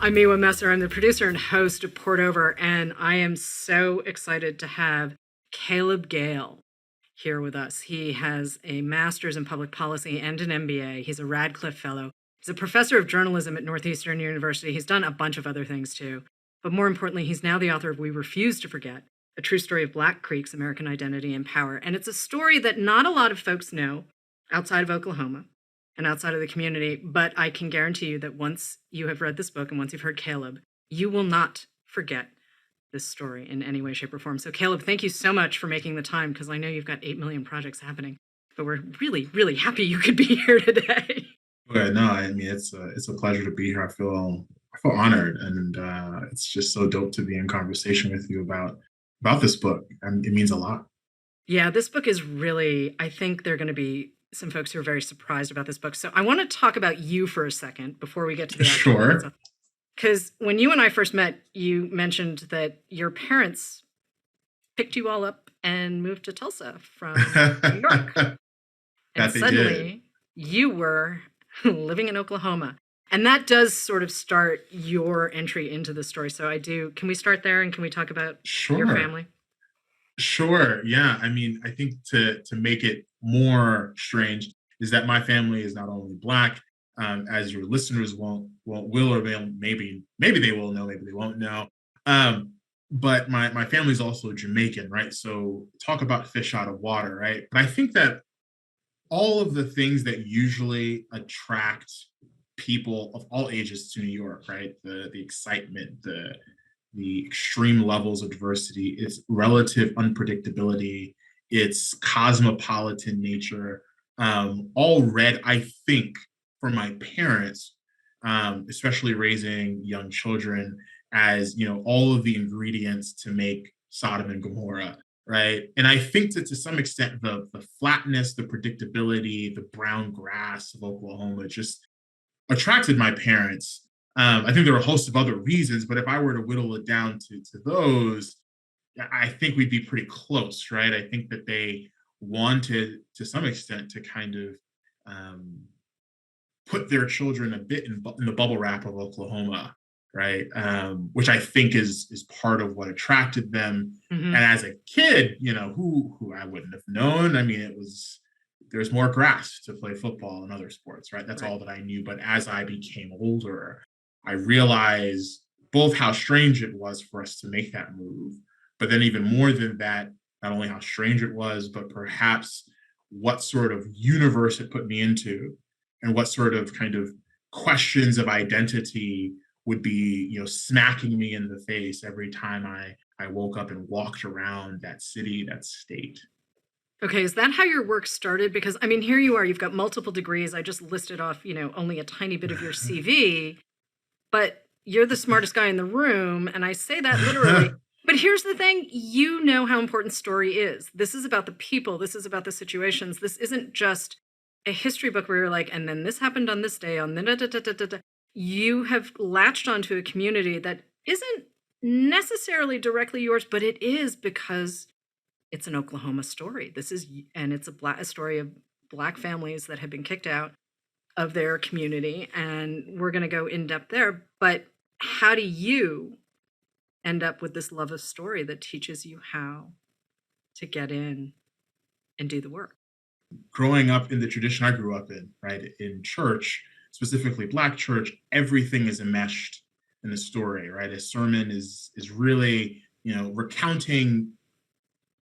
I'm Miwa Messer. I'm the producer and host of Port Over, and I am so excited to have Caleb Gayle here with us. He has a master's in public policy and an MBA. He's a Radcliffe Fellow. He's a professor of journalism at Northeastern University. He's done a bunch of other things too. But more importantly, he's now the author of We Refuse to Forget, a true story of Black Creek's American identity and power. And it's a story that not a lot of folks know outside of Oklahoma and outside of the community, but I can guarantee you that once you have read this book and once you've heard Caleb, you will not forget this story in any way, shape, or form. So Caleb, thank you so much for making the time, because I know you've got 8 million projects happening, but we're really, really happy you could be here today. Okay, no, I mean it's a pleasure to be here. I feel honored, and it's just so dope to be in conversation with you about this book. And it means a lot. Yeah, this book is really, I think there are going to be some folks who are very surprised about this book. So I want to talk about you for a second before we get to the actual book Sure. itself. Because when you and I first met, you mentioned that your parents picked you all up and moved to Tulsa from New York. And That they did. suddenly you were living in Oklahoma. And that does sort of start your entry into the story. So can we start there and can we talk about your Sure. family? Sure. Yeah. I mean, I think to make it more strange is that my family is not only Black, as your listeners will or maybe they will know, maybe they won't know. But my family is also Jamaican, right? So talk about fish out of water, right? But I think that all of the things that usually attract people of all ages to New York, right? The excitement, the extreme levels of diversity, its relative unpredictability, its cosmopolitan nature, all read, I think, for my parents, especially raising young children, as all of the ingredients to make Sodom and Gomorrah, right? And I think that to some extent, the flatness, the predictability, the brown grass of Oklahoma just attracted my parents. I think there were a host of other reasons, but if I were to whittle it down to those, I think we'd be pretty close, right? I think that they wanted, to some extent, to kind of put their children a bit in the bubble wrap of Oklahoma, right? Which I think is part of what attracted them. Mm-hmm. And as a kid, who I wouldn't have known. I mean, there's more grass to play football and other sports, right? That's Right. all that I knew. But as I became older, I realized both how strange it was for us to make that move, but then even more than that, not only how strange it was, but perhaps what sort of universe it put me into and what sort of kind of questions of identity would be, smacking me in the face every time I woke up and walked around that city, that state. Okay, is that how your work started? Because, I mean, here you are, you've got multiple degrees. I just listed off, only a tiny bit of your CV, but you're the smartest guy in the room. And I say that literally. But here's the thing, you know how important story is. This is about the people. This is about the situations. This isn't just a history book where you're like, and then this happened on this day, on the da, da, da, da, da, da. You have latched onto a community that isn't necessarily directly yours, but it is because it's an Oklahoma story. It's a story of Black families that have been kicked out of their community. And we're going to go in depth there. But how do you end up with this love of story that teaches you how to get in and do the work? Growing up in the tradition I grew up in, right, in church, specifically Black church, everything is enmeshed in the story, right? A sermon is really, recounting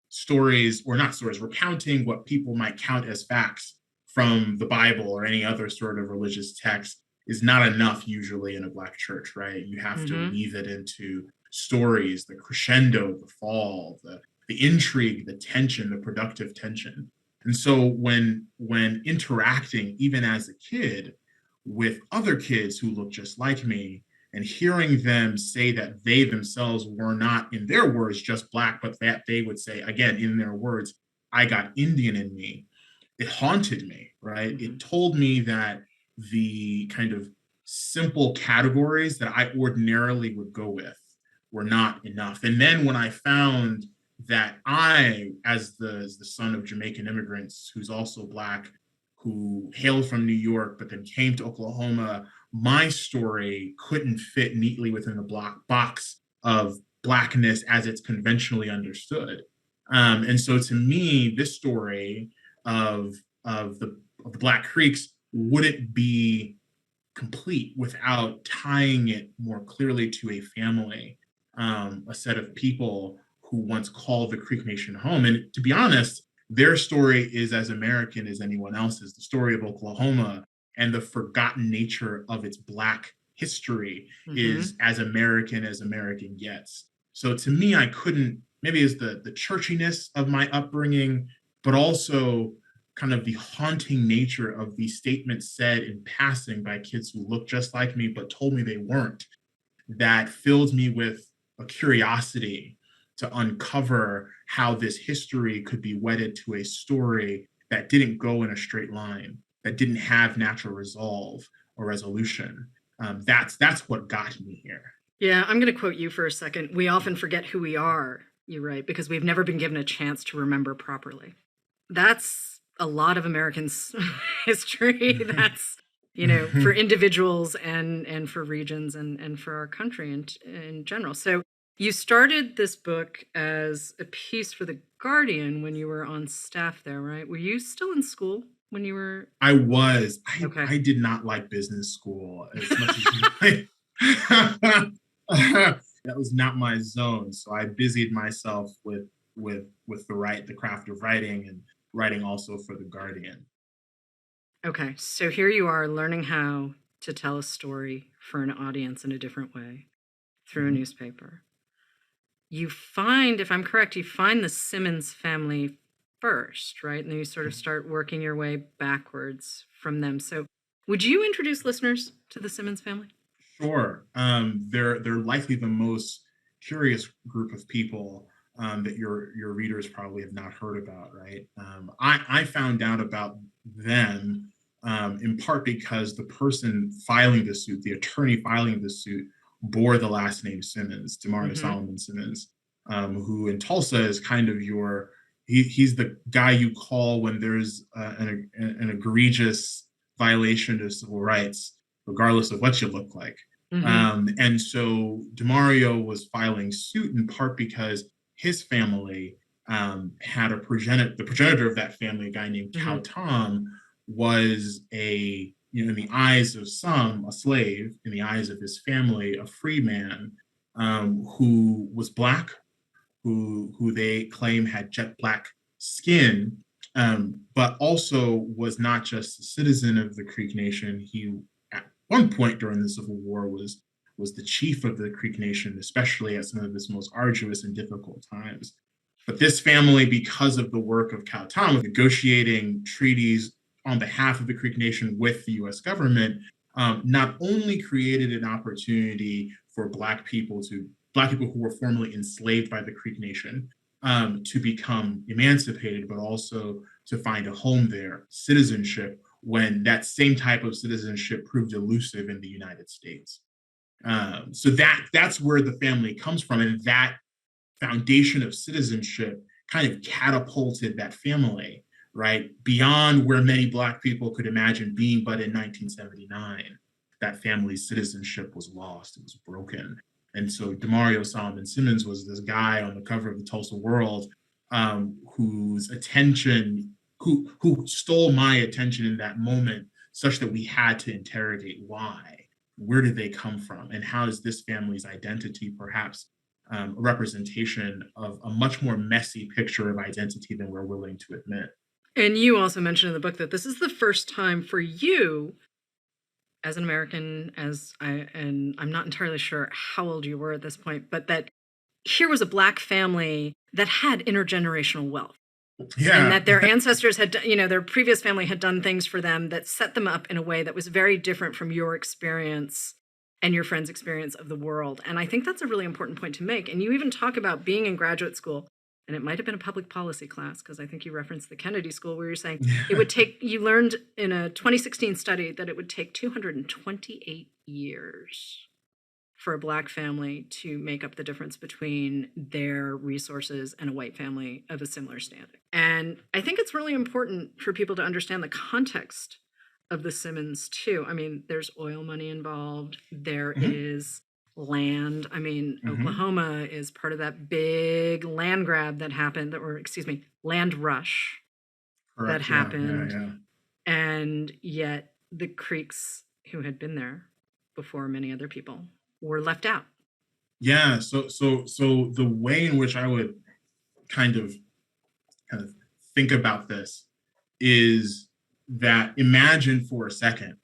stories, or not stories, recounting what people might count as facts from the Bible or any other sort of religious text is not enough usually in a Black church, right? You have to weave it into stories, the crescendo, the fall, the intrigue, the tension, the productive tension. And so when interacting, even as a kid, with other kids who look just like me, and hearing them say that they themselves were not, in their words, just Black, but that they would say, again, in their words, I got Indian in me, it haunted me, right? Mm-hmm. It told me that the kind of simple categories that I ordinarily would go with were not enough. And then when I found that I, as the son of Jamaican immigrants who's also Black, who hailed from New York, but then came to Oklahoma, my story couldn't fit neatly within the block box of Blackness as it's conventionally understood. And so to me, this story of, of the Black Creeks wouldn't be complete without tying it more clearly to a family, a set of people who once called the Creek Nation home. And to be honest, their story is as American as anyone else's. The story of Oklahoma and the forgotten nature of its Black history is as American gets. So to me, I couldn't, maybe it's the churchiness of my upbringing, but also kind of the haunting nature of these statements said in passing by kids who looked just like me but told me they weren't, that filled me with a curiosity to uncover how this history could be wedded to a story that didn't go in a straight line, that didn't have natural resolve or resolution. That's what got me here. Yeah, I'm going to quote you for a second. We often forget who we are, you write, because we've never been given a chance to remember properly. That's a lot of Americans' history. That's, for individuals and for regions and for our country in general. So you started this book as a piece for The Guardian when you were on staff there, right? Were you still in school when you were? I was. Okay. I did not like business school as much as you. That was not my zone. So I busied myself with the craft of writing, and writing also for The Guardian. Okay, so here you are learning how to tell a story for an audience in a different way through a newspaper. You find, if I'm correct, you find the Simmons family first, right? And then you sort of start working your way backwards from them. So would you introduce listeners to the Simmons family? Sure. They're likely the most curious group of people that your readers probably have not heard about, right? I found out about them in part because the person filing the suit, the attorney filing the suit, bore the last name Simmons, Demario Solomon Simmons, who in Tulsa is kind of he's the guy you call when there's an egregious violation of civil rights, regardless of what you look like. And so Demario was filing suit in part because his family had the progenitor of that family, a guy named Cow Tom, was in the eyes of some, a slave, in the eyes of his family, a free man who was Black, who they claim had jet black skin, but also was not just a citizen of the Creek Nation. He, at one point during the Civil War, was the chief of the Creek Nation, especially at some of its most arduous and difficult times. But this family, because of the work of Cow Tom, negotiating treaties on behalf of the Creek Nation with the U.S. government, not only created an opportunity for Black people who were formerly enslaved by the Creek Nation to become emancipated, but also to find a home there, citizenship, when that same type of citizenship proved elusive in the United States. So that's where the family comes from, and that foundation of citizenship kind of catapulted that family, right, beyond where many Black people could imagine being. But in 1979, that family's citizenship was lost. It was broken. And so Demario Solomon Simmons was this guy on the cover of the Tulsa World whose attention, who stole my attention in that moment, such that we had to interrogate why. Where did they come from? And how is this family's identity perhaps a representation of a much more messy picture of identity than we're willing to admit? And you also mentioned in the book that this is the first time for you as an American, and I'm not entirely sure how old you were at this point, but that here was a Black family that had intergenerational wealth. Yeah. And that their ancestors had, their previous family had done things for them that set them up in a way that was very different from your experience and your friend's experience of the world. And I think that's a really important point to make. And you even talk about being in graduate school, and it might have been a public policy class, because I think you referenced the Kennedy School, where you're saying it would take, you learned in a 2016 study that it would take 228 years for a Black family to make up the difference between their resources and a white family of a similar standing. And I think it's really important for people to understand the context of the Simmons too. I mean, there's oil money involved. There Hmm. is land. I mean, Hmm. Oklahoma is part of that big land grab that happened, or excuse me, land rush that Correct. Yeah. Yeah. happened. Yeah. And yet the Creeks who had been there before many other people were left out. Yeah. So the way in which I would kind of kind of think about this is that imagine for a second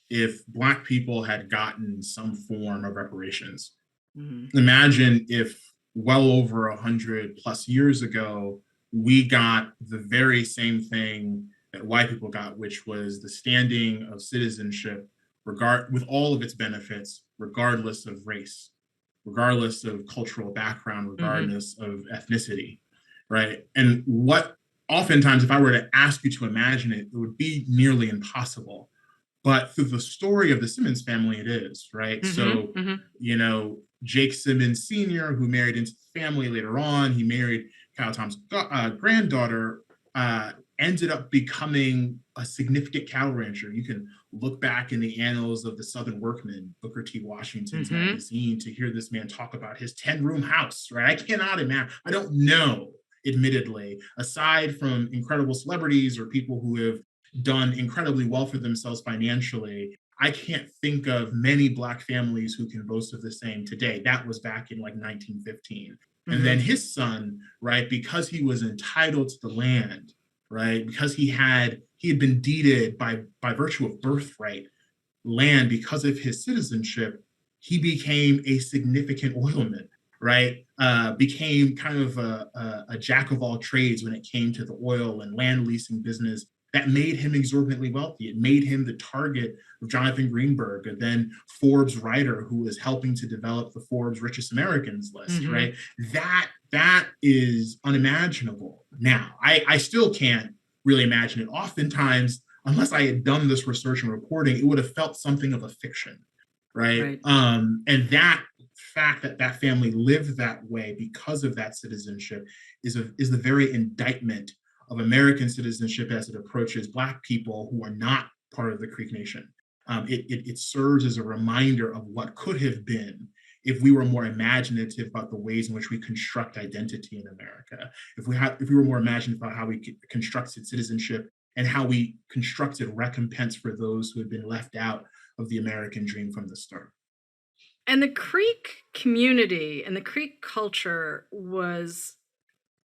if Black people had gotten some form of reparations. Mhm. Imagine if well over 100+ years ago, we got the very same thing that white people got, which was the standing of citizenship, with all of its benefits, regardless of race, regardless of cultural background, Mhm. regardless of ethnicity, right? And what oftentimes, if I were to ask you to imagine it, it would be nearly impossible. But through the story of the Simmons family, it is, right? Mhm. So, Mhm. Jake Simmons Sr., who married into the family later on, he married Kyle Tom's granddaughter, ended up becoming a significant cattle rancher. You can look back in the annals of the Southern Workman, Booker T. Washington's Mhm. magazine, to hear this man talk about his 10-room house, right? I cannot imagine, I don't know, admittedly, aside from incredible celebrities or people who have done incredibly well for themselves financially, I can't think of many Black families who can boast of the same today. That was back in like 1915. And then Mhm. his son, right, because he was entitled to the land, right, because he had been deeded by virtue of birthright land because of his citizenship, he became a significant oilman, right? Became kind of a jack of all trades when it came to the oil and land leasing business. That made him exorbitantly wealthy. It made him the target of Jonathan Greenberg, and then Forbes writer who was helping to develop the Forbes Richest Americans list, Mhm. right? That is unimaginable. Now, I still can't really imagine it. Oftentimes, unless I had done this research and reporting, it would have felt something of a fiction, right? Right. And that fact that that family lived that way because of that citizenship is the very indictment of American citizenship as it approaches Black people who are not part of the Creek Nation. It serves as a reminder of what could have been if we were more imaginative about the ways in which we construct identity in America. If we were more imaginative about how we constructed citizenship and how we constructed recompense for those who had been left out of the American dream from the start. And the Creek community and the Creek culture was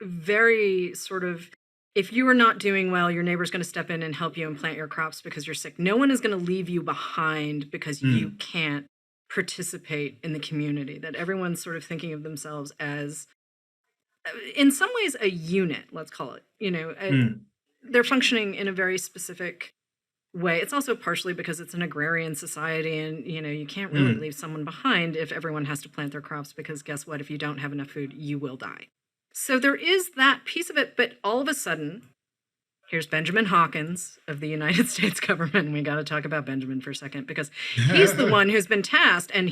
very sort of, if you are not doing well, your neighbor's going to step in and help you and plant your crops because you're sick. No one is going to leave you behind because you Mm, can't participate in the community. That everyone's sort of thinking of themselves as, in some ways, a unit, let's call it. mm, They're functioning in a very specific way. It's also partially because it's an agrarian society, and you can't really mm. leave someone behind if everyone has to plant their crops, because guess what? If you don't have enough food, you will die. So there is that piece of it, but all of a sudden, here's Benjamin Hawkins of the United States government, and we got to talk about Benjamin for a second, because he's the one who's been tasked, and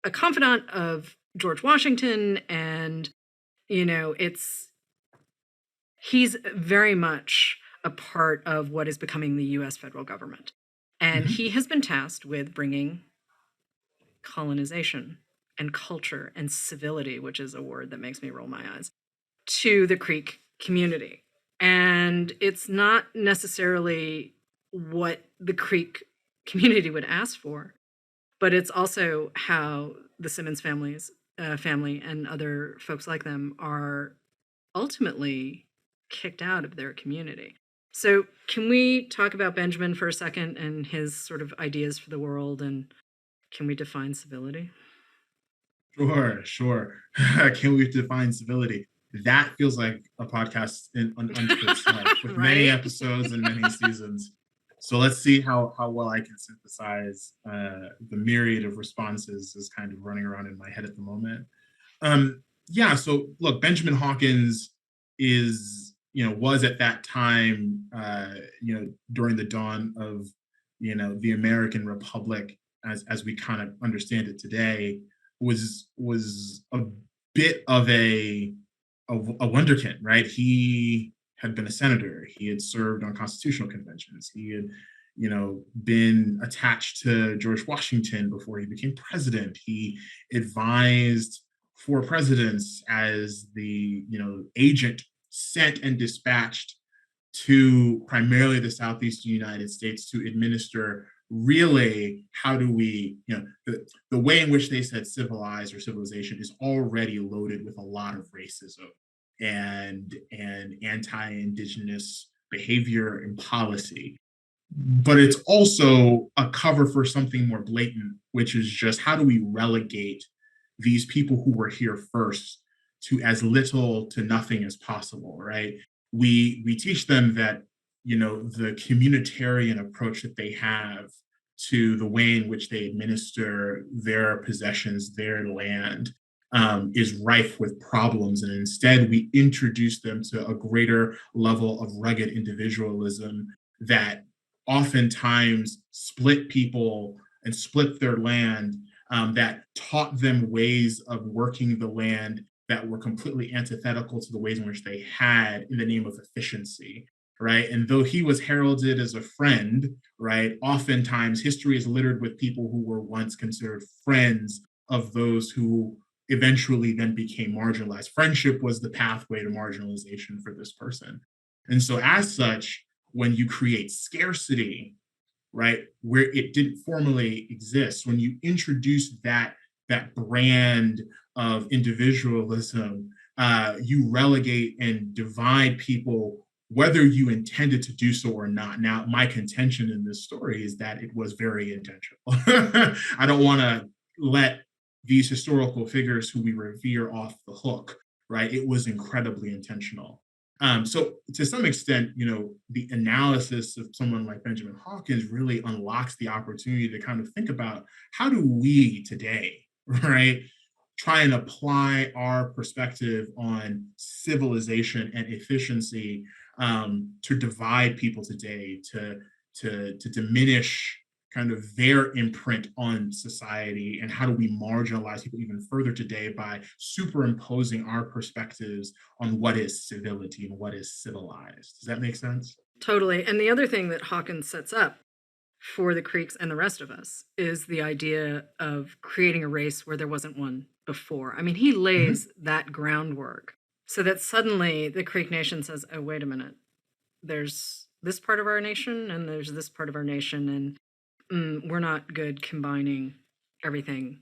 a confidant of George Washington, and it's he's very much a part of what is becoming the US federal government. And Mhm. he has been tasked with bringing colonization and culture and civility, which is a word that makes me roll my eyes, to the Creek community. And it's not necessarily what the Creek community would ask for, but it's also how the Simmons family and other folks like them are ultimately kicked out of their community. So, can we talk about Benjamin for a second and his sort of ideas for the world? And can we define civility? Sure, sure. Can we define civility? That feels like a podcast unto itself, with many Right? episodes and many seasons. So let's see how well I can synthesize the myriad of responses is kind of running around in my head at the moment. Yeah, so look, Benjamin Hawkins was at that time, during the dawn of, the American Republic. as we kind of understand it today, was a bit of a wonderkind, right? He had been a senator. He had served on constitutional conventions. He had, been attached to George Washington before he became president. He advised four presidents as the, agent sent and dispatched to primarily the Southeastern United States to administer really how do we, the way in which they said civilized or civilization is already loaded with a lot of racism and anti-indigenous behavior and policy. But it's also a cover for something more blatant, which is just how do we relegate these people who were here first to as little to nothing as possible, right? We teach them that, the communitarian approach that they have to the way in which they administer their possessions, their land, is rife with problems. And instead, we introduce them to a greater level of rugged individualism that oftentimes split people and split their land, that taught them ways of working the land that were completely antithetical to the ways in which they had in the name of efficiency, right? And though he was heralded as a friend, right, oftentimes history is littered with people who were once considered friends of those who eventually then became marginalized. Friendship was the pathway to marginalization for this person. And so as such, when you create scarcity, right, where it didn't formally exist, when you introduce that brand of individualism, you relegate and divide people, whether you intended to do so or not. Now, my contention in this story is that it was very intentional. I don't want to let these historical figures who we revere off the hook, right? It was incredibly intentional. So to some extent, the analysis of someone like Benjamin Hawkins really unlocks the opportunity to kind of think about how do we today, right, try and apply our perspective on civilization and efficiency, to divide people today, to diminish kind of their imprint on society, and how do we marginalize people even further today by superimposing our perspectives on what is civility and what is civilized. Does that make sense? Totally. And the other thing that Hawkins sets up for the Creeks and the rest of us is the idea of creating a race where there wasn't one before. I mean, he lays that groundwork so that suddenly the Creek Nation says, oh, wait a minute, there's this part of our nation and there's this part of our nation, and we're not good combining everything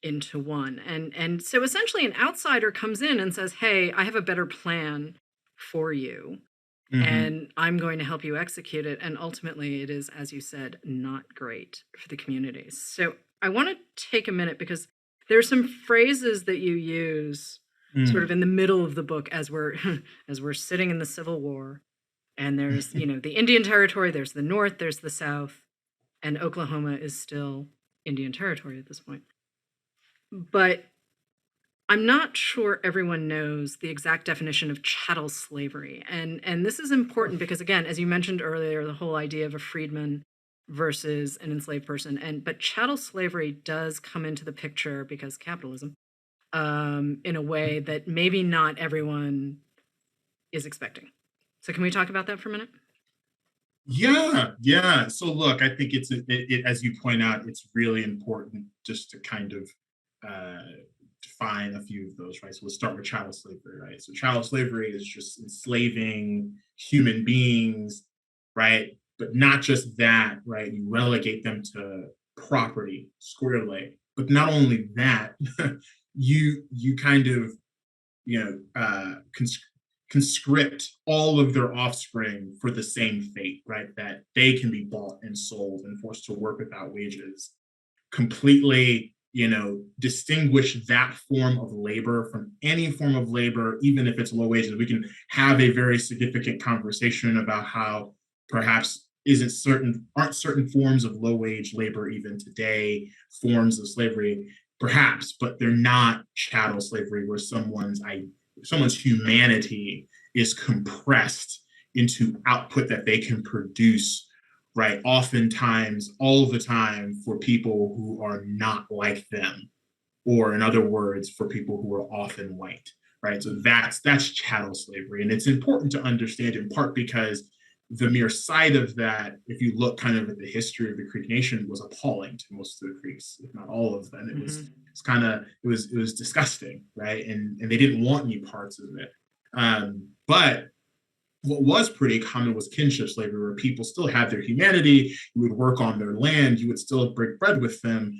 into one. And so essentially an outsider comes in and says, hey, I have a better plan for you, and I'm going to help you execute it. And ultimately it is, as you said, not great for the communities. So I want to take a minute because there's some phrases that you use sort of in the middle of the book as we're sitting in the Civil War, and there's, the Indian Territory, there's the North, there's the South, and Oklahoma is still Indian Territory at this point. But I'm not sure everyone knows the exact definition of chattel slavery. And this is important because, again, as you mentioned earlier, the whole idea of a freedman versus an enslaved person. But chattel slavery does come into the picture because capitalism, in a way that maybe not everyone is expecting. So can we talk about that for a minute? Yeah. So look, I think as you point out, it's really important just to kind of define a few of those, right? So let's start with chattel slavery, right? So chattel slavery is just enslaving human beings, right? But not just that, right? You relegate them to property squarely. But not only that, you kind of conscript all of their offspring for the same fate, right? That they can be bought and sold and forced to work without wages. Completely, distinguish that form of labor from any form of labor, even if it's low wages. We can have a very significant conversation about how perhaps aren't certain forms of low wage labor even today forms of slavery, perhaps, but they're not chattel slavery where someone's humanity is compressed into output that they can produce right? Oftentimes, all the time, for people who are not like them, or in other words, for people who are often white, right? So that's chattel slavery, and it's important to understand in part because the mere sight of that, if you look kind of at the history of the Creek Nation, was appalling to most of the Creeks, if not all of them. It was Mm-hmm. it's kind of it was disgusting, right? And they didn't want any parts of it. But what was pretty common was kinship slavery, where people still had their humanity. You would work on their land. You would still break bread with them.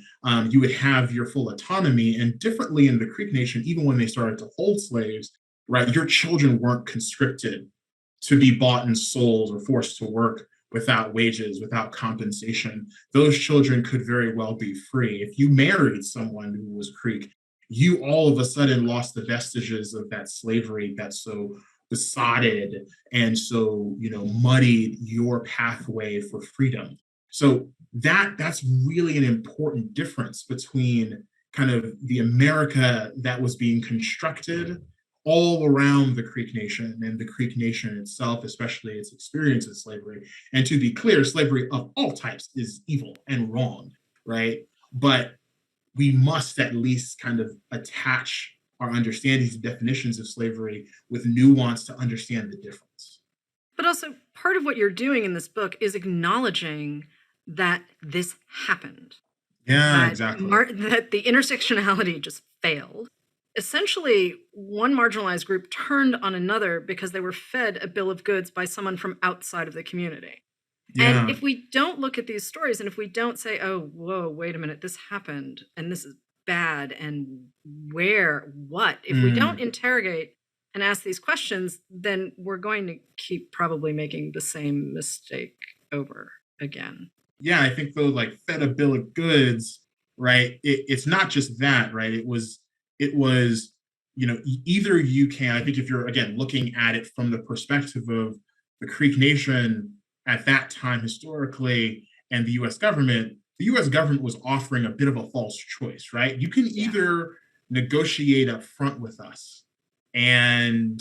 You would have your full autonomy. And differently in the Creek Nation, even when they started to hold slaves, right, your children weren't conscripted to be bought and sold or forced to work without wages, without compensation. Those children could very well be free. If you married someone who was Creek, you all of a sudden lost the vestiges of that slavery that so besotted and so muddied your pathway for freedom. So that's really an important difference between kind of the America that was being constructed all around the Creek Nation and the Creek Nation itself, especially its experience of slavery. And to be clear, slavery of all types is evil and wrong, right? But we must at least kind of attach our understandings and definitions of slavery with nuance to understand the difference. But also, part of what you're doing in this book is acknowledging that this happened, Yeah, that exactly. that the intersectionality just failed. Essentially, one marginalized group turned on another because they were fed a bill of goods by someone from outside of the community. And Yeah. if we don't look at these stories and if we don't say, oh, whoa, wait a minute, this happened and this is bad and where, what, if we don't Mm. interrogate and ask these questions, then we're going to keep probably making the same mistake over again. Yeah, I think though, like fed a bill of goods, right? It's not just that, right? It was, either you can, I think if you're again looking at it from the perspective of the Creek Nation at that time historically and the US government was offering a bit of a false choice, right? You can Yeah. either negotiate up front with us and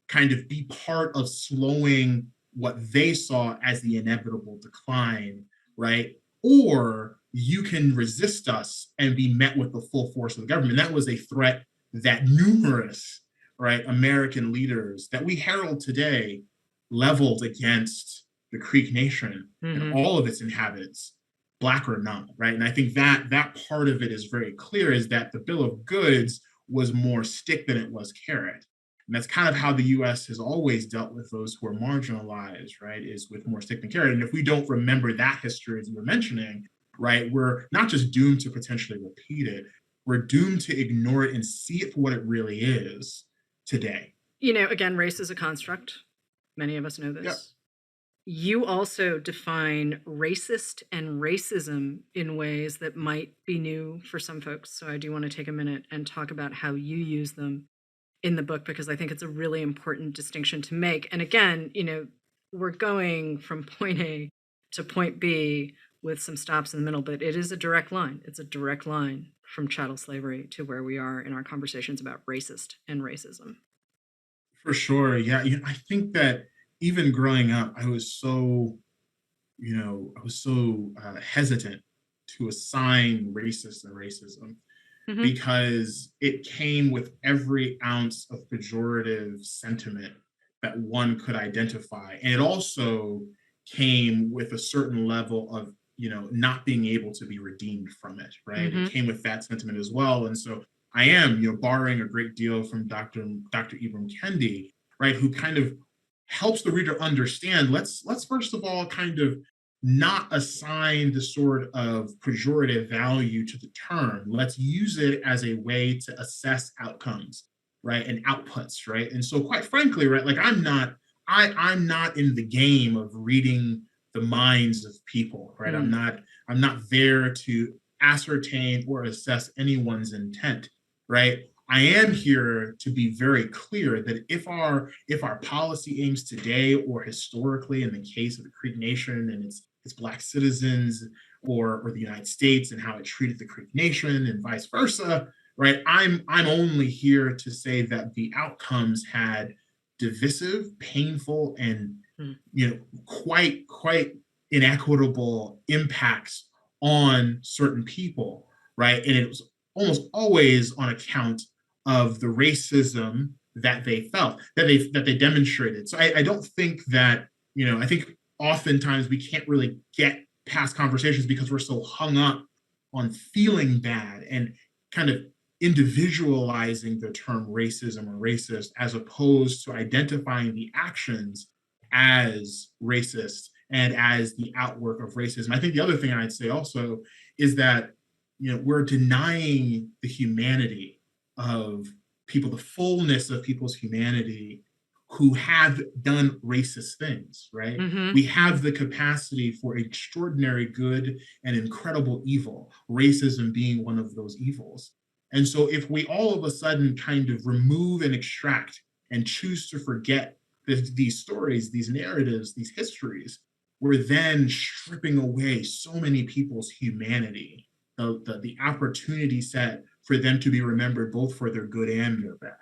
kind of be part of slowing what they saw as the inevitable decline, right? Or you can resist us and be met with the full force of the government. That was a threat that numerous, right, American leaders that we herald today leveled against the Creek Nation and Mm-hmm. all of its inhabitants, black or not, right? And I think that part of it is very clear, is that the bill of goods was more stick than it was carrot. And that's kind of how the US has always dealt with those who are marginalized, right? Is with more stick than carrot. And if we don't remember that history, as you were mentioning, right, we're not just doomed to potentially repeat it, we're doomed to ignore it and see it for what it really is today. Again, race is a construct. Many of us know Yeah, this. You also define racist and racism in ways that might be new for some folks. So I do want to take a minute and talk about how you use them in the book, because I think it's a really important distinction to make. And again, we're going from point A to point B with some stops in the middle, but it is a direct line. It's a direct line from chattel slavery to where we are in our conversations about racist and racism. for sure. Yeah, I think that even growing up, I was so hesitant to assign racist and racism Mm-hmm. because it came with every ounce of pejorative sentiment that one could identify. And it also came with a certain level of, not being able to be redeemed from it, right? It Mm-hmm. came with that sentiment as well. And so I am, borrowing a great deal from Dr. Ibram Kendi, right, who kind of helps the reader understand, let's first of all kind of not assign the sort of pejorative value to the term. Let's use it as a way to assess outcomes, right, and outputs, right? And so, quite frankly, right, like I'm not in the game of reading the minds of people, right? Mm. I'm not there to ascertain or assess anyone's intent, right? I am here to be very clear that if our policy aims today or historically, in the case of the Creek Nation and its Black citizens, or the United States and how it treated the Creek Nation and vice versa, right? I'm only here to say that the outcomes had divisive, painful, and Mm. quite inequitable impacts on certain people, right? And it was almost always on account of the racism that they felt, that they demonstrated. So I don't think that, I think oftentimes we can't really get past conversations because we're so hung up on feeling bad and kind of individualizing the term racism or racist as opposed to identifying the actions as racist and as the outwork of racism. I think the other thing I'd say also is that we're denying the humanity of people, the fullness of people's humanity who have done racist things, right? Mm-hmm. We have the capacity for extraordinary good and incredible evil, racism being one of those evils. And so if we all of a sudden kind of remove and extract and choose to forget these stories, these narratives, these histories, we're then stripping away so many people's humanity, the opportunity set for them to be remembered both for their good and their bad.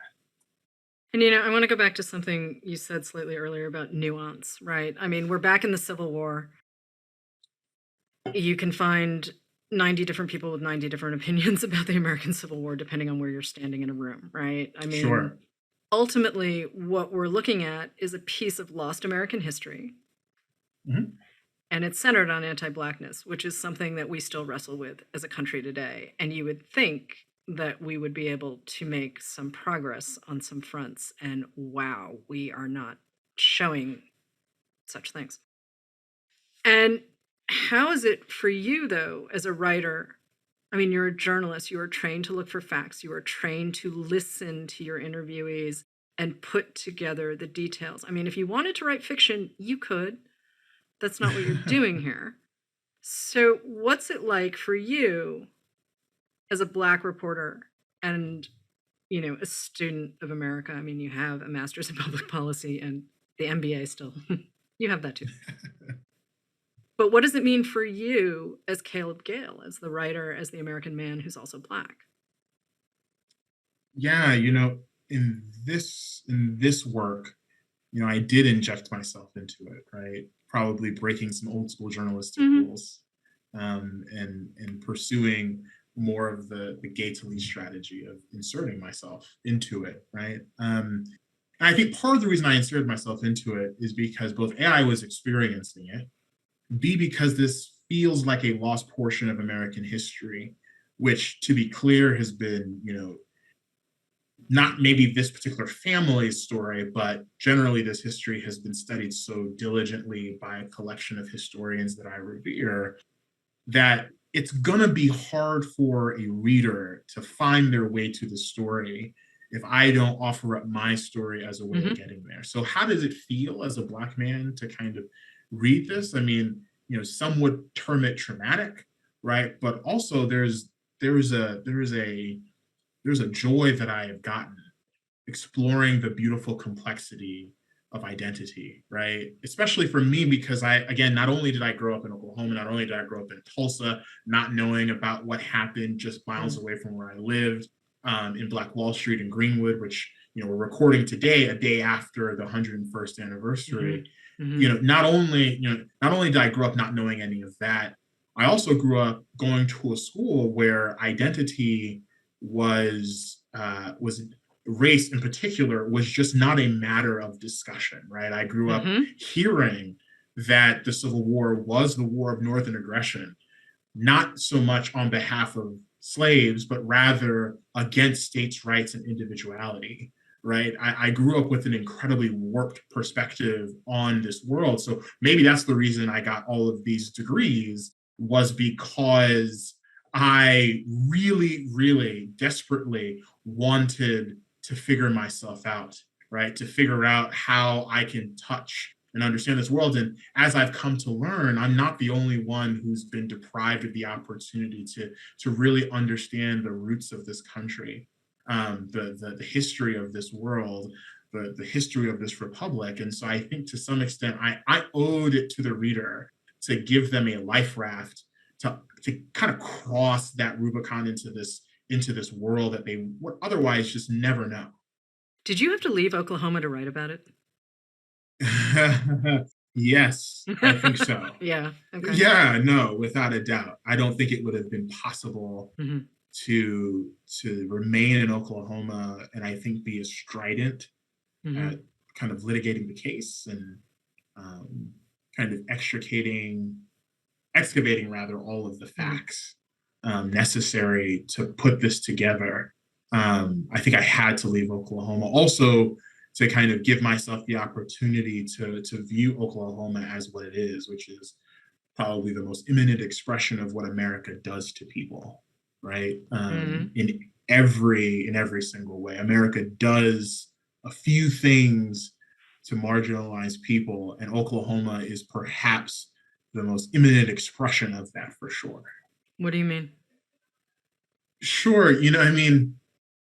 And, I want to go back to something you said slightly earlier about nuance, right? I mean, we're back in the Civil War. You can find 90 different people with 90 different opinions about the American Civil War, depending on where you're standing in a room, right? I mean, Sure. Ultimately, what we're looking at is a piece of lost American history. Mm-hmm. And it's centered on anti-Blackness, which is something that we still wrestle with as a country today. And you would think that we would be able to make some progress on some fronts. And wow, we are not showing such things. And how is it for you, though, as a writer? I mean, you're a journalist. You are trained to look for facts. You are trained to listen to your interviewees and put together the details. I mean, if you wanted to write fiction, you could. That's not what you're doing here. So what's it like for you as a Black reporter and, a student of America? I mean, you have a master's in public policy and the MBA still. You have that too. But what does it mean for you as Caleb Gayle, as the writer, as the American man who's also Black? Yeah, in this work, I did inject myself into it, right? Probably breaking some old school journalistic rules, and pursuing more of the Gately strategy of inserting myself into it, right? And I think part of the reason I inserted myself into it is because both A, I was experiencing it, B, because this feels like a lost portion of American history, which, to be clear, has been, not maybe this particular family's story, but generally this history has been studied so diligently by a collection of historians that I revere that it's going to be hard for a reader to find their way to the story if I don't offer up my story as a way of getting there. So how does it feel as a Black man to kind of read this? I mean, some would term it traumatic, right? But also there's a joy that I have gotten exploring the beautiful complexity of identity, right? Especially for me, because not only did I grow up in Oklahoma, not only did I grow up in Tulsa, not knowing about what happened just miles away from where I lived, in Black Wall Street in Greenwood, which, we're recording today, a day after the 101st anniversary. Not only did I grow up not knowing any of that, I also grew up going to a school where identity was race in particular was just not a matter of discussion, right? I grew up hearing that the Civil War was the war of Northern aggression, not so much on behalf of slaves, but rather against states' rights and individuality, right? I grew up with an incredibly warped perspective on this world. So maybe that's the reason I got all of these degrees, was because I really, really desperately wanted to figure myself out, right? To figure out how I can touch and understand this world. And as I've come to learn, I'm not the only one who's been deprived of the opportunity to really understand the roots of this country, the history of this world, the history of this republic. And so I think to some extent, I owed it to the reader to give them a life raft to kind of cross that Rubicon into this world that they would otherwise just never know. Did you have to leave Oklahoma to write about it? Yes, I think so. Yeah. Okay. Yeah, no, without a doubt. I don't think it would have been possible Hmm. to remain in Oklahoma and I think be as strident Hmm. at kind of litigating the case and um, kind of excavating rather all of the Hmm. facts necessary to put this together. I think I had to leave Oklahoma also to kind of give myself the opportunity to view Oklahoma as what it is, which is probably the most imminent expression of what America does to people, right? Hmm. In every single way, America does a few things to marginalize people, and Oklahoma is perhaps the most imminent expression of that for sure. What do you mean? Sure, I mean,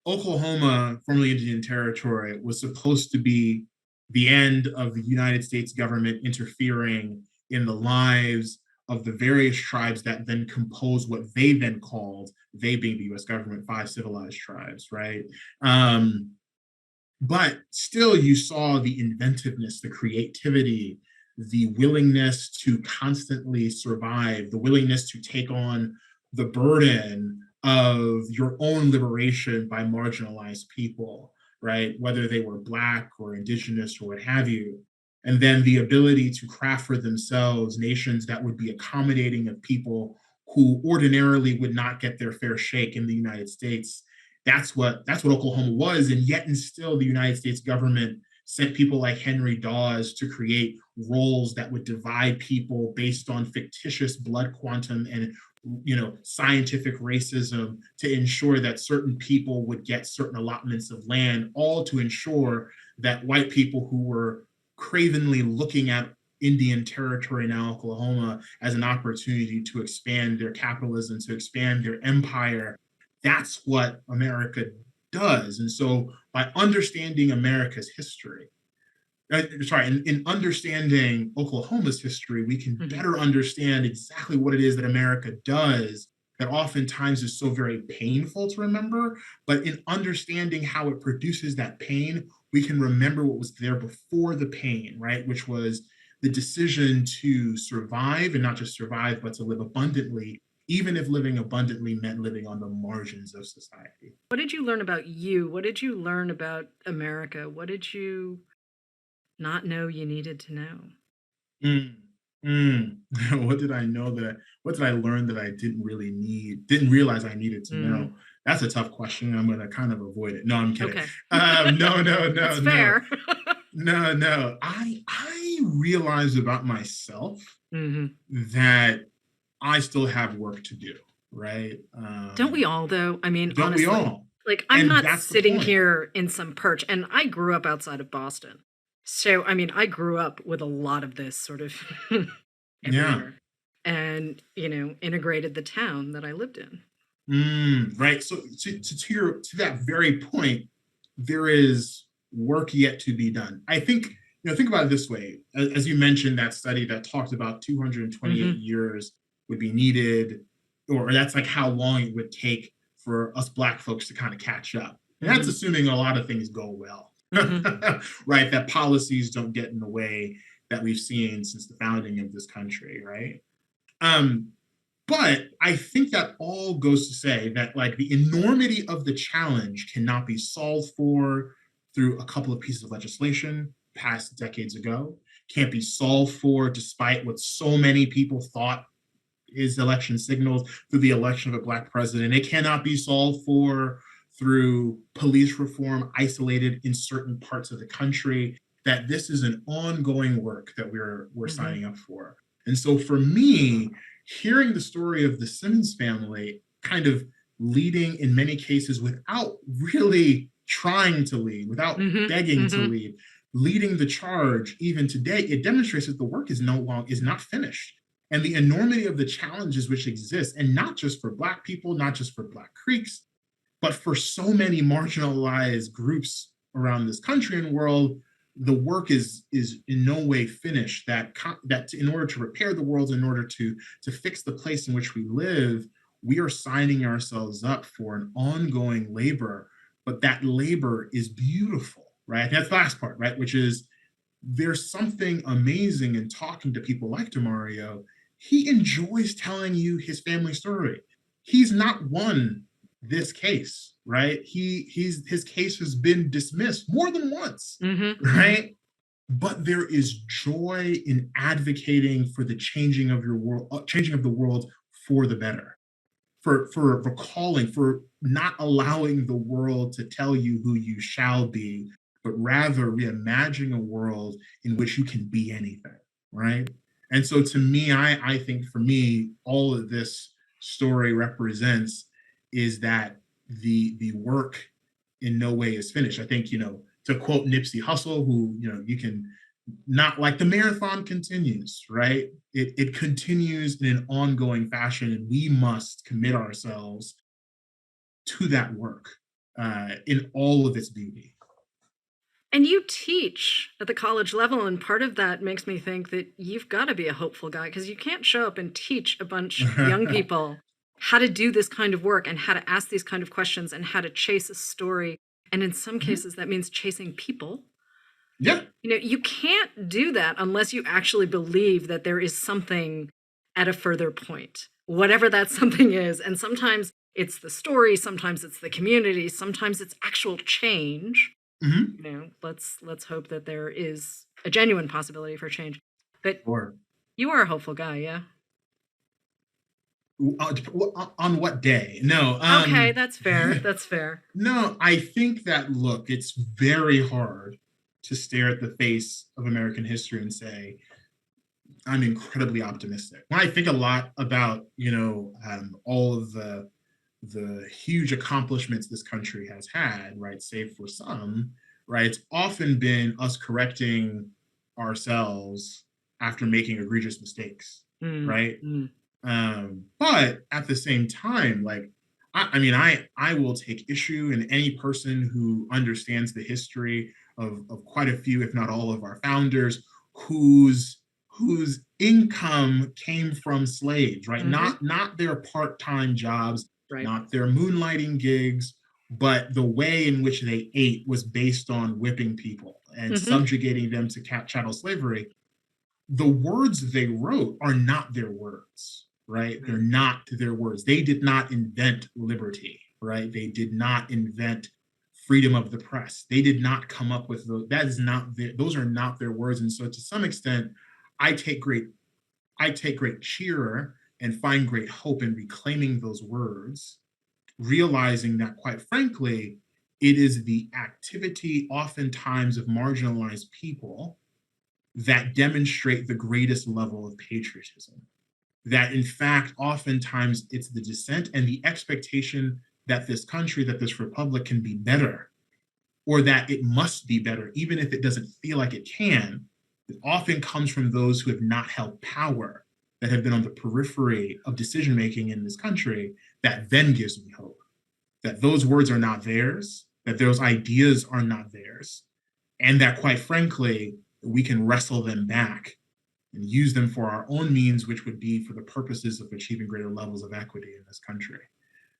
Oklahoma, formerly Indian Territory, was supposed to be the end of the United States government interfering in the lives of the various tribes that then compose what they then called, they being the US government, five civilized tribes, right? Um, but still, you saw the inventiveness, the creativity, the willingness to constantly survive, the willingness to take on the burden of your own liberation by marginalized people, right? Whether they were Black or Indigenous or what have you. And then the ability to craft for themselves nations that would be accommodating of people who ordinarily would not get their fair shake in the United States. That's what Oklahoma was, and yet and still the United States government sent people like Henry Dawes to create roles that would divide people based on fictitious blood quantum and scientific racism to ensure that certain people would get certain allotments of land, all to ensure that white people who were cravenly looking at Indian territory now Oklahoma as an opportunity to expand their capitalism, to expand their empire. That's what America does. And so by understanding America's history, in understanding Oklahoma's history, we can Hmm. better understand exactly what it is that America does that oftentimes is so very painful to remember. But in understanding how it produces that pain, we can remember what was there before the pain, right? Which was the decision to survive and not just survive, but to live abundantly, even if living abundantly meant living on the margins of society. What did you learn about you? What did you learn about America? What did you not know you needed to know? Mm, mm. What did I learn that I didn't realize I needed to know? Mm. That's a tough question. I'm going to kind of avoid it. No, I'm kidding. Okay. No, no, That's no, no, fair. no, no. I realized about myself Hmm. that I still have work to do, right? Don't we all, though? I mean, Don't we honestly, all? like, I'm And not that's the sitting point. here in some perch, and I grew up outside of Boston. So, I mean, I grew up with a lot of this sort of Yeah. everywhere and, integrated the town that I lived in. Right. So to that very point, there is work yet to be done. I think, think about it this way. As you mentioned, that study that talked about 228 Hmm. years would be needed, or that's like how long it would take for us Black folks to kind of catch up. And that's Hmm. assuming a lot of things go well, Hmm. right? That policies don't get in the way that we've seen since the founding of this country, right? Um, but I think that all goes to say that like the enormity of the challenge cannot be solved for through a couple of pieces of legislation passed decades ago, can't be solved for despite what so many people thought is election signals through the election of a Black president. It cannot be solved for through police reform isolated in certain parts of the country. That this is an ongoing work that we're Hmm. signing up for. And so for me, hearing the story of the Simmons family kind of leading in many cases without really trying to lead, without Hmm. begging to Hmm. lead, leading the charge even today, it demonstrates that the work is not finished. And the enormity of the challenges which exist, and not just for Black people, not just for Black Creeks, but for so many marginalized groups around this country and world, the work is in no way finished. That in order to repair the world, in order to fix the place in which we live, we are signing ourselves up for an ongoing labor. But that labor is beautiful, right? And that's the last part, right? Which is there's something amazing in talking to people like DeMario. He enjoys telling you his family story. He's not won this case, right? His case has been dismissed more than once, right? But there is joy in advocating for the changing of your world, changing of the world for the better, for recalling, for not allowing the world to tell you who you shall be, but rather reimagining a world in which you can be anything, right? And so to me, I think for me, all of this story represents is that the work in no way is finished. I think, to quote Nipsey Hussle, who, you can not like the marathon continues, right? It continues in an ongoing fashion, and we must commit ourselves to that work in all of its beauty. And you teach at the college level, and part of that makes me think that you've got to be a hopeful guy, because you can't show up and teach a bunch of young people how to do this kind of work and how to ask these kind of questions and how to chase a story. And in some cases, that means chasing people. Yeah. You can't do that unless you actually believe that there is something at a further point, whatever that something is. And sometimes it's the story, sometimes it's the community, sometimes it's actual change. Let's hope that there is a genuine possibility for change. But you are a hopeful guy, yeah? On what day? No. Okay, that's fair. That's fair. No, I think that, look, it's very hard to stare at the face of American history and say, I'm incredibly optimistic. When I think a lot about, all of the huge accomplishments this country has had, right, save for some, right, it's often been us correcting ourselves after making egregious mistakes, right? But at the same time, like, I will take issue in any person who understands the history of quite a few, if not all of our founders, whose income came from slaves, right? Not their part-time jobs, right, not their moonlighting gigs, but the way in which they ate was based on whipping people and subjugating them to chattel slavery. The words they wrote are not their words, right? They're not their words. They did not invent liberty, right? They did not invent freedom of the press. They did not come up with those. Those are not their words. And so to some extent, I take great cheer and find great hope in reclaiming those words, realizing that, quite frankly, it is the activity oftentimes of marginalized people that demonstrate the greatest level of patriotism. That, in fact, oftentimes it's the dissent and the expectation that this country, that this republic can be better, or that it must be better, even if it doesn't feel like it can. It often comes from those who have not held power, that have been on the periphery of decision-making in this country, that then gives me hope. That those words are not theirs, that those ideas are not theirs, and that, quite frankly, we can wrestle them back and use them for our own means, which would be for the purposes of achieving greater levels of equity in this country.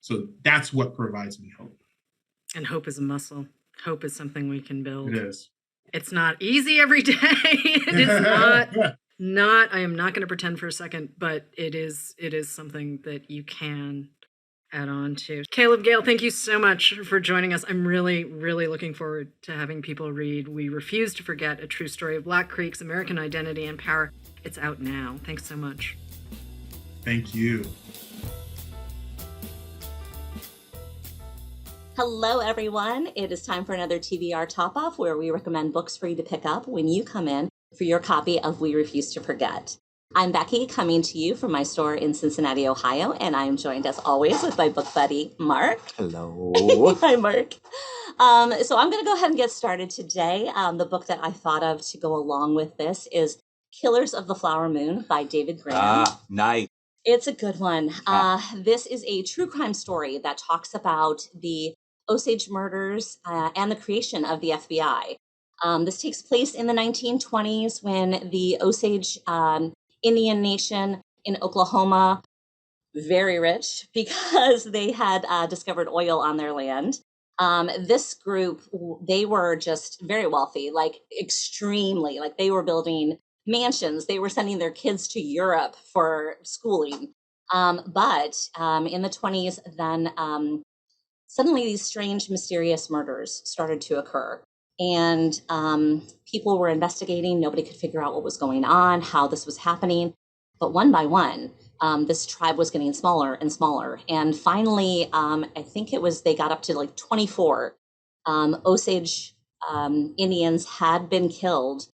So that's what provides me hope. And hope is a muscle. Hope is something we can build. It is. It's not easy every day. It is not, I am not going to pretend for a second, but it is something that you can add on to. Caleb Gayle, thank you so much for joining us. I'm really, really looking forward to having people read We Refuse to Forget, A True Story of Black Creek's American Identity and Power. It's out now. Thanks so much. Thank you. Hello, everyone. It is time for another TBR Topoff, where we recommend books for you to pick up when you come in for your copy of We Refuse to Forget. I'm Becky, coming to you from my store in Cincinnati, Ohio, and I am joined, as always, with my book buddy, Marc. Hello. Hi, Marc. So I'm going to go ahead and get started today. The book that I thought of to go along with this is Killers of the Flower Moon by David Graham. Nice. It's a good one. This is a true crime story that talks about the Osage murders and the creation of the FBI. This takes place in the 1920s when the Osage Indian Nation in Oklahoma, very rich because they had discovered oil on their land. This group, they were just very wealthy, like extremely, like they were building mansions. They were sending their kids to Europe for schooling. But in the 20s, then suddenly these strange, mysterious murders started to occur. And people were investigating. Nobody could figure out what was going on, how this was happening. But one by one, this tribe was getting smaller and smaller. And finally, I think it was, they got up to like 24 Osage Indians had been killed.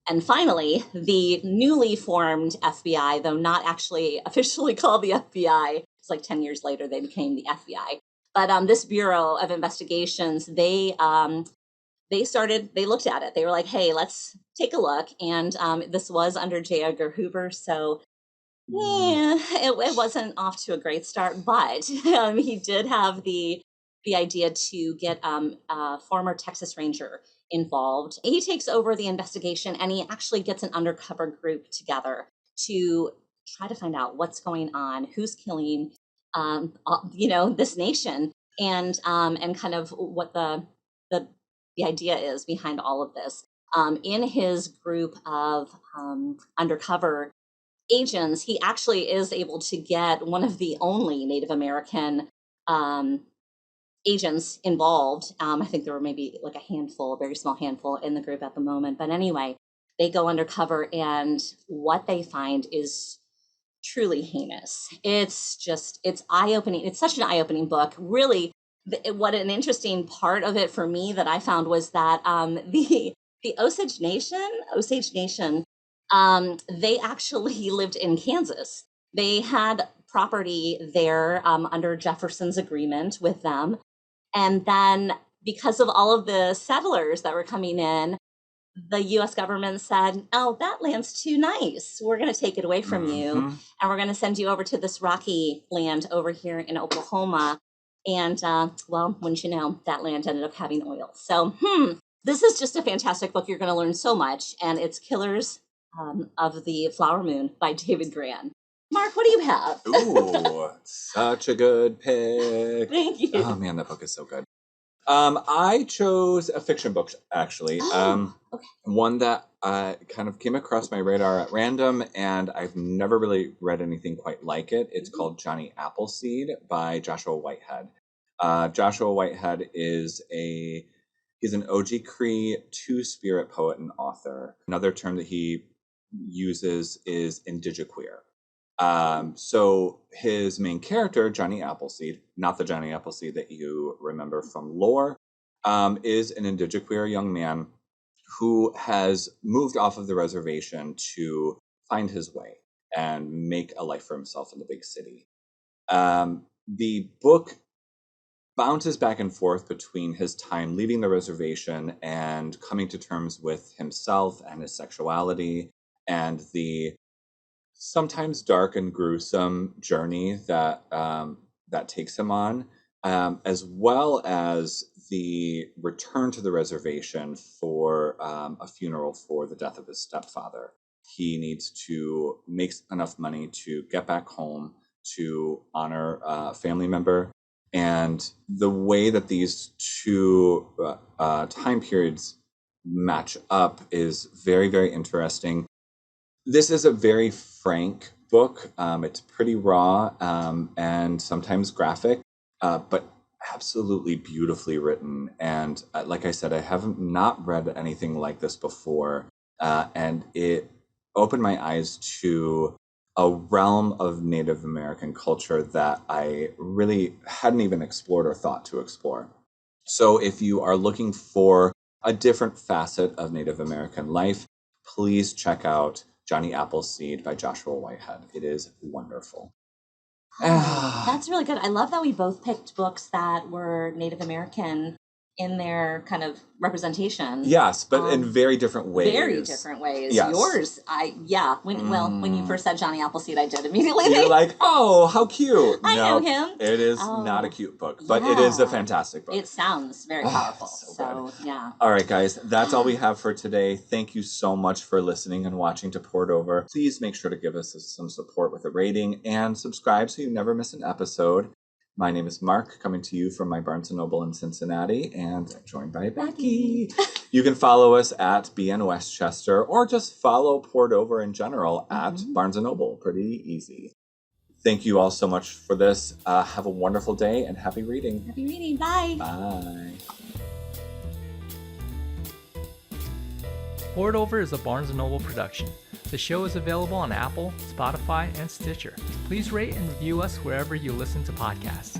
And finally, the newly formed FBI, though not actually officially called the FBI, it's like 10 years later, they became the FBI. But this Bureau of Investigations, they looked at it. They were like, hey, let's take a look. And this was under J. Edgar Hoover. So yeah, it wasn't off to a great start, but he did have the idea to get a former Texas Ranger involved. He takes over the investigation, and he actually gets an undercover group together to try to find out what's going on, who's killing, this nation, and kind of what the idea is behind all of this. In his group of undercover agents, he actually is able to get one of the only Native American agents involved. I think there were maybe like a very small handful in the group at the moment. But anyway, they go undercover, and what they find is truly heinous. It's eye-opening. It's such an eye-opening book. Really, what an interesting part of it for me that I found was that the Osage Nation, they actually lived in Kansas. They had property there under Jefferson's agreement with them. And then because of all of the settlers that were coming in, the US government said, oh, that land's too nice. We're going to take it away from you. And we're going to send you over to this rocky land over here in Oklahoma. And well, wouldn't you know, that land ended up having oil. So this is just a fantastic book. You're going to learn so much. And it's Killers of the Flower Moon by David Grann. Mark, what do you have? Ooh, such a good pick. Thank you. Oh man, that book is so good. I chose a fiction book, actually. Okay. One that kind of came across my radar at random, and I've never really read anything quite like it. It's called Johnny Appleseed by Joshua Whitehead. Joshua Whitehead is he's an OG Cree two-spirit poet and author. Another term that he uses is indigiqueer. So his main character, Johnny Appleseed, not the Johnny Appleseed that you remember from lore, is an indigiqueer young man who has moved off of the reservation to find his way and make a life for himself in the big city. The book bounces back and forth between his time leaving the reservation and coming to terms with himself and his sexuality and the sometimes dark and gruesome journey that that takes him on, as well as the return to the reservation for a funeral for the death of his stepfather. He needs to make enough money to get back home to honor a family member. And the way that these two time periods match up is very, very interesting. This is a very frank book. It's pretty raw and sometimes graphic, but absolutely beautifully written. And like I said, I haven't not read anything like this before. And it opened my eyes to a realm of Native American culture that I really hadn't even explored or thought to explore. So if you are looking for a different facet of Native American life, please check out Johnny Appleseed by Joshua Whitehead. It is wonderful. That's really good. I love that we both picked books that were Native American in their kind of representation. Yes, but in very different ways. Very different ways. Yes. Yours, when you first said Johnny Appleseed, I did immediately. You're like, oh, how cute. I know him. It is not a cute book, but it is a fantastic book. It sounds very powerful. So yeah. All right, guys, that's all we have for today. Thank you so much for listening and watching to Poured Over. Please make sure to give us some support with a rating and subscribe so you never miss an episode. My name is Marc, coming to you from my Barnes & Noble in Cincinnati, and I'm joined by Becky. You can follow us at BN Westchester, or just follow Poured Over in general at Barnes & Noble. Pretty easy. Thank you all so much for this. Have a wonderful day and happy reading. Happy reading. Bye. Bye. Poured Over is a Barnes & Noble production. The show is available on Apple, Spotify, and Stitcher. Please rate and review us wherever you listen to podcasts.